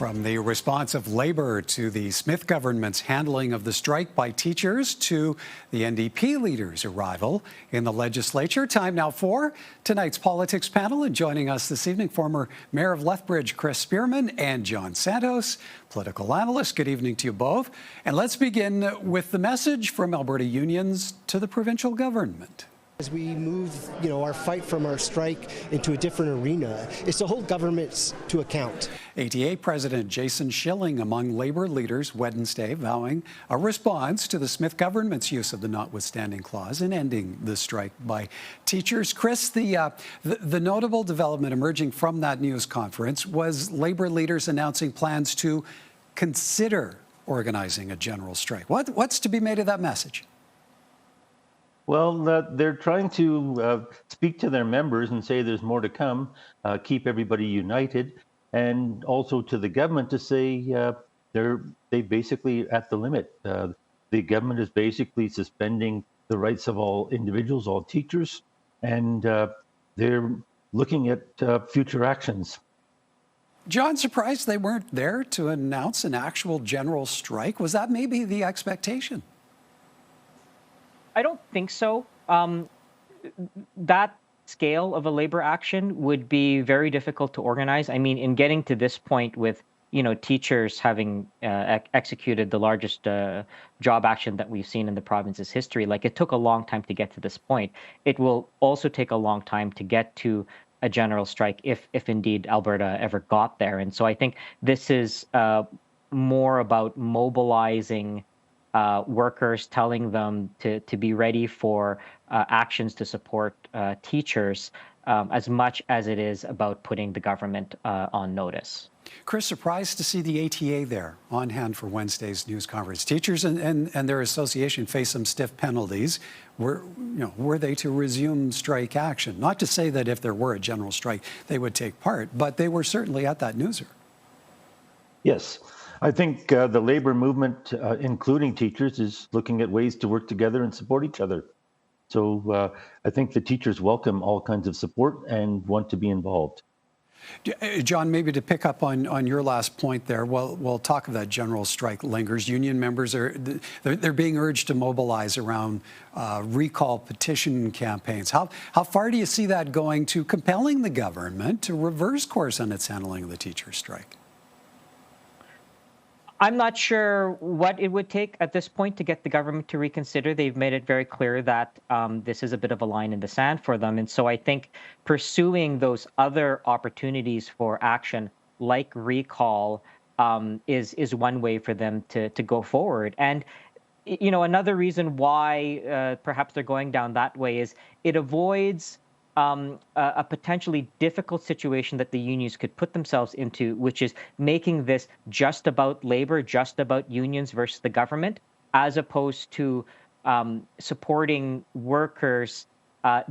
From the response of Labour to the Smith government's handling of the strike by teachers to the NDP leader's arrival in the legislature. Time now for tonight's politics panel. And joining us this evening, former Mayor of Lethbridge, Chris Spearman, and John Santos, political analyst. Good evening to you both. And let's begin with the message from Alberta unions to the provincial government. As we move, our fight from our strike into a different arena, is to hold governments to account. ATA President Jason Schilling among Labour leaders Wednesday vowing a response to the Smith government's use of the notwithstanding clause in ending the strike by teachers. Chris, the notable development emerging from that news conference was Labour leaders announcing plans to consider organizing a general strike. What's to be made of that message? Well, they're trying to speak to their members and say there's more to come, keep everybody united, and also to the government to say they basically at the limit. The government is basically suspending the rights of all individuals, all teachers, and they're looking at future actions. John, surprised they weren't there to announce an actual general strike? Was that maybe the expectation? I don't think so. That scale of a labor action would be very difficult to organize. I mean, in getting to this point with, teachers having executed the largest job action that we've seen in the province's history, it took a long time to get to this point. It will also take a long time to get to a general strike if indeed Alberta ever got there. And so I think this is more about mobilizing workers, telling them to be ready for actions to support teachers as much as it is about putting the government on notice. Chris, surprised to see the ATA there on hand for Wednesday's news conference. Teachers and their association face some stiff penalties. Were they to resume strike action? Not to say that if there were a general strike, they would take part, but they were certainly at that newser. Yes. I think the labor movement, including teachers, is looking at ways to work together and support each other. So I think the teachers welcome all kinds of support and want to be involved. John, maybe to pick up on your last point there, while talk of that general strike lingers, union members they're being urged to mobilize around recall petition campaigns. How far do you see that going to compelling the government to reverse course on its handling of the teachers' strike? I'm not sure what it would take at this point to get the government to reconsider. They've made it very clear that this is a bit of a line in the sand for them. And so I think pursuing those other opportunities for action, like recall, is one way for them to go forward. And, another reason why perhaps they're going down that way is it avoids a potentially difficult situation that the unions could put themselves into, which is making this just about labor, just about unions versus the government, as opposed to supporting workers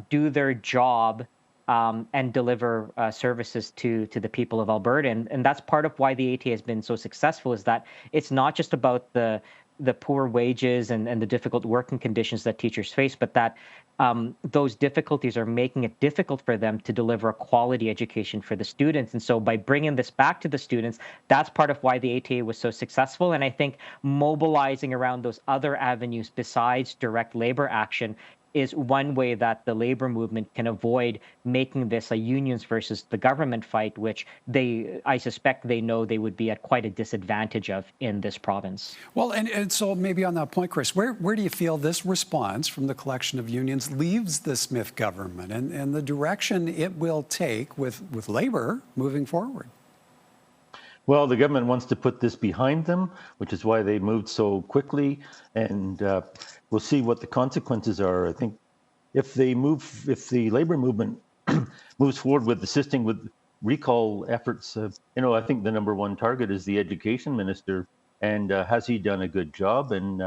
do their job and deliver services to the people of Alberta. And that's part of why the ATA has been so successful, is that it's not just about the poor wages and the difficult working conditions that teachers face, but that those difficulties are making it difficult for them to deliver a quality education for the students. And so by bringing this back to the students, that's part of why the ATA was so successful. And I think mobilizing around those other avenues besides direct labor action is one way that the labor movement can avoid making this a unions versus the government fight, which I suspect they know they would be at quite a disadvantage of in this province. Well, and so maybe on that point, Chris, where do you feel this response from the collection of unions leaves the Smith government and the direction it will take with Labour moving forward? Well, the government wants to put this behind them, which is why they moved so quickly, and we'll see what the consequences are. I think if the labor movement moves forward with assisting with recall efforts, I think the number one target is the education minister, and has he done a good job, and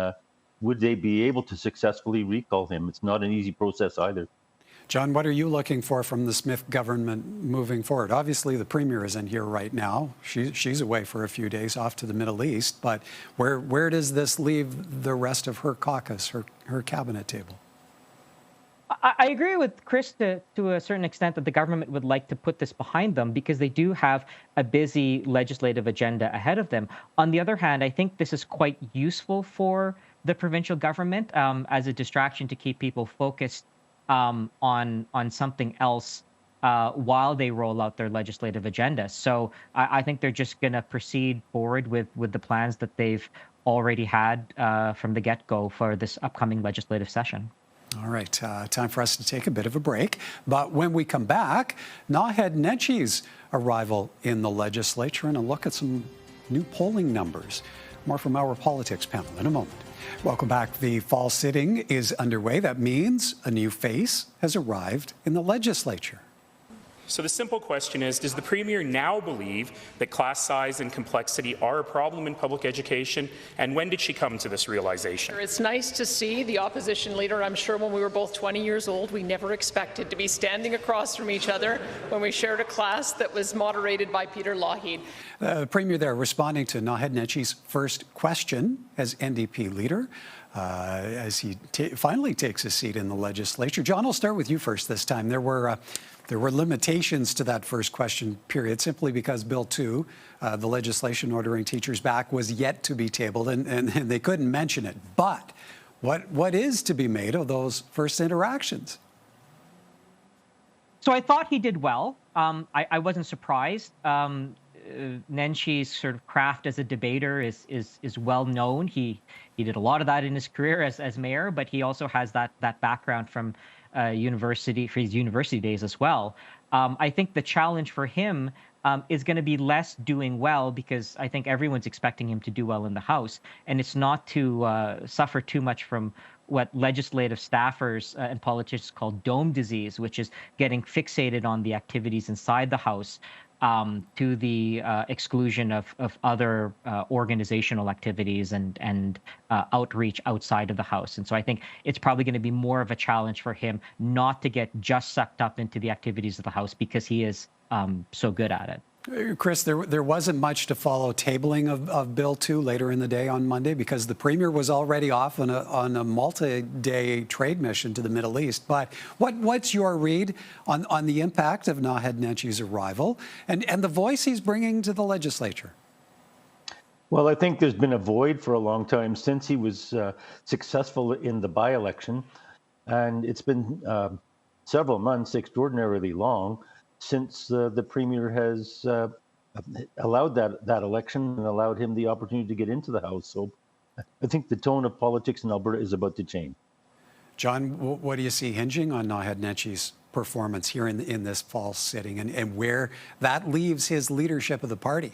would they be able to successfully recall him? It's not an easy process either. John, what are you looking for from the Smith government moving forward? Obviously, the Premier isn't here right now. She's away for a few days off to the Middle East. But where does this leave the rest of her caucus, her cabinet table? I agree with Chris to a certain extent that the government would like to put this behind them because they do have a busy legislative agenda ahead of them. On the other hand, I think this is quite useful for the provincial government as a distraction to keep people focused on something else while they roll out their legislative agenda. So I think they're just going to proceed forward with the plans that they've already had from the get-go for this upcoming legislative session. All right, time for us to take a bit of a break. But when we come back, Naheed Nenshi's arrival in the legislature and a look at some new polling numbers. More from our politics panel in a moment. Welcome back. The fall sitting is underway. That means a new face has arrived in the legislature. So the simple question is, does the Premier now believe that class size and complexity are a problem in public education, and when did she come to this realization? It's nice to see the opposition leader. I'm sure when we were both 20 years old, we never expected to be standing across from each other when we shared a class that was moderated by Peter Lougheed. The Premier there responding to Naheed Nenshi's first question as NDP leader as he finally takes a seat in the legislature. John, I'll start with you first this time. There were limitations to that first question period simply because Bill 2, the legislation ordering teachers back, was yet to be tabled and they couldn't mention it. But what is to be made of those first interactions? So I thought he did well. I wasn't surprised. Nenshi's sort of craft as a debater is well known. He did a lot of that in his career as mayor, but he also has that background from his university days as well. I think the challenge for him is going to be less doing well, because I think everyone's expecting him to do well in the House, and it's not to suffer too much from what legislative staffers and politicians call dome disease, which is getting fixated on the activities inside the House to the exclusion of other organizational activities and outreach outside of the House. And so I think it's probably going to be more of a challenge for him not to get just sucked up into the activities of the House, because he is so good at it. Chris, there wasn't much to follow tabling of Bill 2 later in the day on Monday because the Premier was already off on a multi-day trade mission to the Middle East. But what's your read on the impact of Naheed Nenshi's arrival and the voice he's bringing to the legislature? Well, I think there's been a void for a long time since he was successful in the by-election, and it's been several months, extraordinarily long, since the Premier has allowed that election and allowed him the opportunity to get into the House. So I think the tone of politics in Alberta is about to change. John, what do you see hinging on Naheed Nenshi's performance here in this fall sitting and where that leaves his leadership of the party?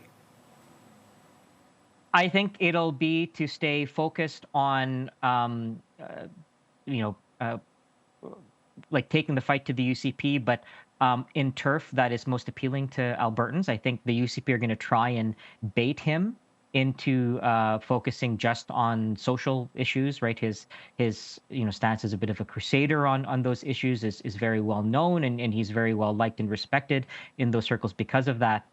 I think it'll be to stay focused on, like taking the fight to the UCP, but in turf that is most appealing to Albertans. I think the UCP are going to try and bait him into focusing just on social issues, right? His stance as a bit of a crusader on those issues is very well known, and he's very well liked and respected in those circles because of that.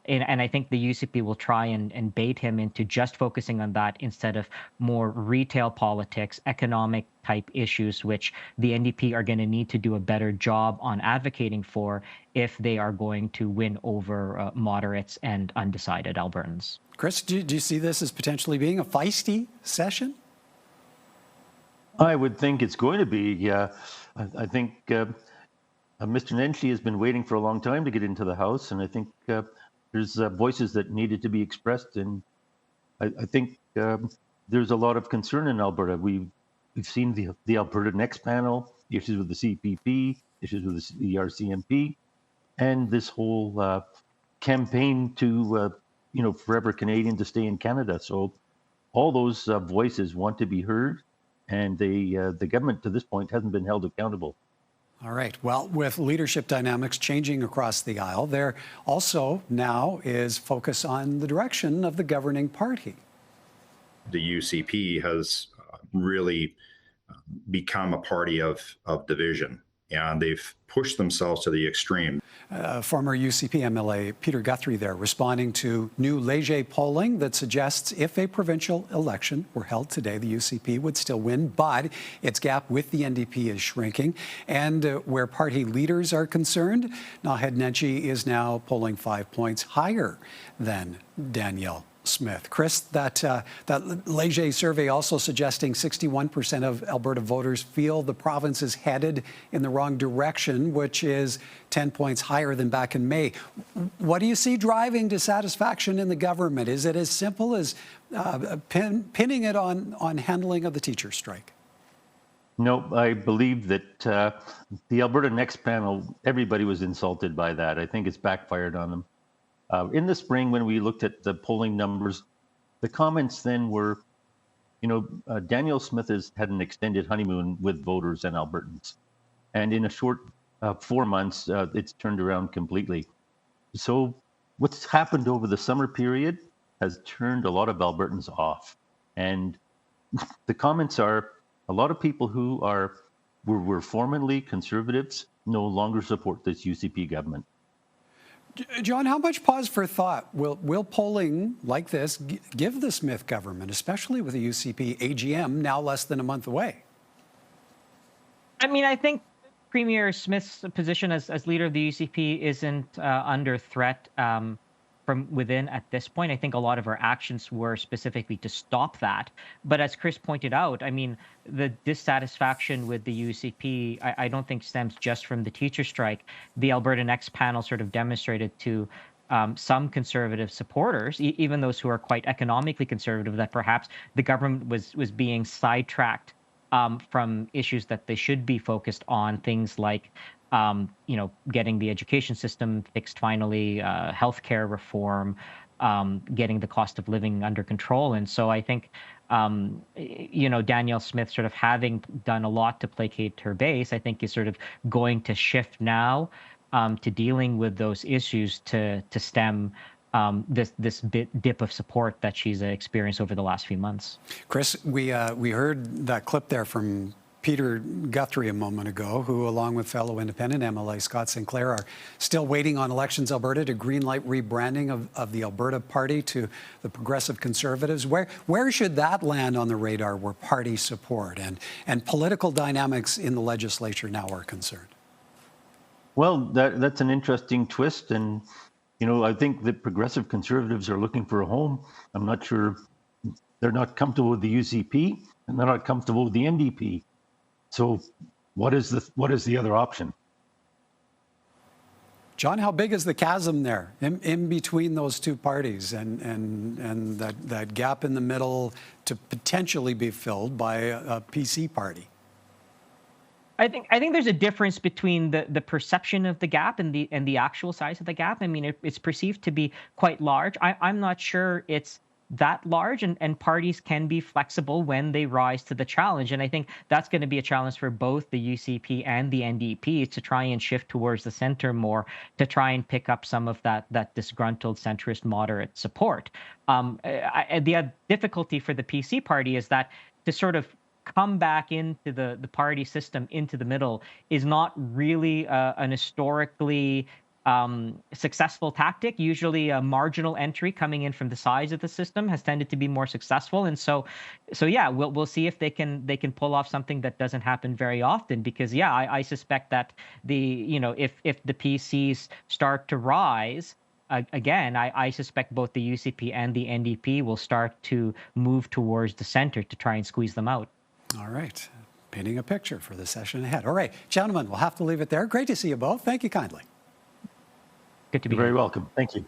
And I think the UCP will try and bait him into just focusing on that instead of more retail politics, economic type issues, which the NDP are going to need to do a better job on advocating for if they are going to win over moderates and undecided Albertans. Chris, do you see this as potentially being a feisty session? I would think it's going to be. I think Mr. Nenshi has been waiting for a long time to get into the House, and I think there's voices that needed to be expressed, and I think there's a lot of concern in Alberta. We've seen the Alberta Next panel, the issues with the CPP, issues with the RCMP, and this whole campaign to forever Canadian to stay in Canada. So all those voices want to be heard, and the government to this point hasn't been held accountable. All right. Well, with leadership dynamics changing across the aisle, there also now is focus on the direction of the governing party. The UCP has really become a party of division. and they've pushed themselves to the extreme. Former UCP MLA Peter Guthrie there responding to new Leger polling that suggests if a provincial election were held today, the UCP would still win, but its gap with the NDP is shrinking. And where party leaders are concerned, Naheed Nenshi is now polling 5 points higher than Danielle Smith. Chris, that Leger survey also suggesting 61% of Alberta voters feel the province is headed in the wrong direction, which is 10 points higher than back in May. What do you see driving dissatisfaction in the government? Is it as simple as pinning it on handling of the teacher strike? No, I believe that the Alberta Next panel, everybody was insulted by that. I think it's backfired on them. In the spring, when we looked at the polling numbers, the comments then were, Danielle Smith has had an extended honeymoon with voters and Albertans. And in a short 4 months, it's turned around completely. So what's happened over the summer period has turned a lot of Albertans off. And the comments are a lot of people who were formerly Conservatives no longer support this UCP government. John, how much pause for thought will polling like this give the Smith government, especially with the UCP AGM now less than a month away? I mean, I think Premier Smith's position as leader of the UCP isn't under threat from within at this point. I think a lot of our actions were specifically to stop that. But as Chris pointed out, I mean, the dissatisfaction with the UCP, I don't think stems just from the teacher strike. The Alberta Next panel sort of demonstrated to some Conservative supporters, even those who are quite economically conservative, that perhaps the government was being sidetracked from issues that they should be focused on, things like getting the education system fixed finally, healthcare reform, getting the cost of living under control. And so I think, Danielle Smith sort of having done a lot to placate her base, I think is sort of going to shift now to dealing with those issues to stem this dip of support that she's experienced over the last few months. Chris, we heard that clip there from Peter Guthrie a moment ago, who, along with fellow independent MLA Scott Sinclair, are still waiting on Elections Alberta to greenlight rebranding of the Alberta Party to the Progressive Conservatives. Where should that land on the radar where party support and political dynamics in the legislature now are concerned? Well, that's an interesting twist. And, I think the Progressive Conservatives are looking for a home. I'm not sure they're not comfortable with the UCP and they're not comfortable with the NDP. So what is the other option? John, how big is the chasm there in between those two parties and that gap in the middle to potentially be filled by a PC party? I think there's a difference between the perception of the gap and the actual size of the gap. I mean, it's perceived to be quite large. I'm not sure it's that large, and parties can be flexible when they rise to the challenge. And I think that's going to be a challenge for both the UCP and the NDP to try and shift towards the center more, to try and pick up some of that disgruntled centrist moderate support. The difficulty for the PC party is that to sort of come back into the party system into the middle is not really an historically successful tactic. Usually a marginal entry coming in from the sides of the system has tended to be more successful. And so yeah, we'll see if they can pull off something that doesn't happen very often, because yeah, I suspect that if the PCs start to rise again, I suspect both the UCP and the NDP will start to move towards the center to try and squeeze them out. All right. Painting a picture for the session ahead. All right, gentlemen, we'll have to leave it there. Great to see you both. Thank you kindly. Good to be You're here. very welcome. Thank you.